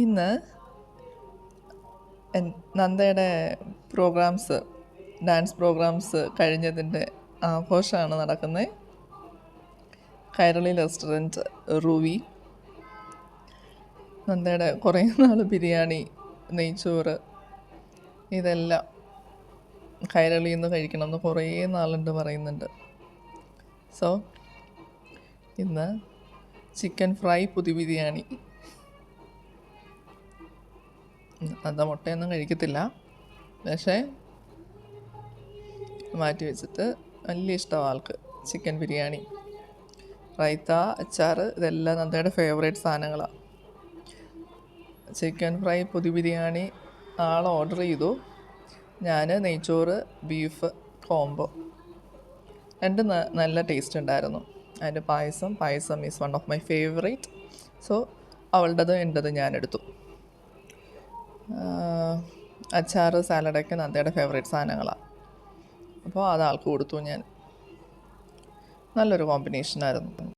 ഇന്ന് നന്ദയുടെ dance programmes കഴിഞ്ഞതിൻ്റെ ആഘോഷമാണ് നടക്കുന്നത്. കൈരളി റെസ്റ്റോറൻറ്റ് റൂവി നന്ദയുടെ കുറേ നാൾ ബിരിയാണി, നെയ്ച്ചോറ് ഇതെല്ലാം കൈരളിയിൽ നിന്ന് കഴിക്കണമെന്ന് കുറേ നാളുണ്ട് പറയുന്നുണ്ട്. സോ ഇന്ന് ചിക്കൻ ഫ്രൈ പുതി ബിരിയാണി. നന്ദ മുട്ടയൊന്നും കഴിക്കത്തില്ല, പക്ഷേ മാറ്റി വെച്ചിട്ട് വലിയ ഇഷ്ടമാണ് ആൾക്ക് ചിക്കൻ ബിരിയാണി. റൈത്ത, അച്ചാർ ഇതെല്ലാം നന്ദയുടെ ഫേവറേറ്റ് സാധനങ്ങളാണ്. ചിക്കൻ ഫ്രൈ പുതി ബിരിയാണി ആൾ ഓർഡർ ചെയ്തു. ഞാൻ നെയ്ച്ചോറ് ബീഫ് കോംബോ രണ്ടും നല്ല ടേസ്റ്റ് ഉണ്ടായിരുന്നു. അതിൻ്റെ payasam is one of my favourite. So അവളുടേതും എൻ്റെതും ഞാനെടുത്തു. അച്ചാറ്, സാലഡൊക്കെ നന്ദയുടെ ഫേവറേറ്റ് സാധനങ്ങളാണ്. അപ്പോൾ അത് ആൾക്ക് കൊടുത്തു ഞാൻ. നല്ലൊരു കോമ്പിനേഷനായിരുന്നു.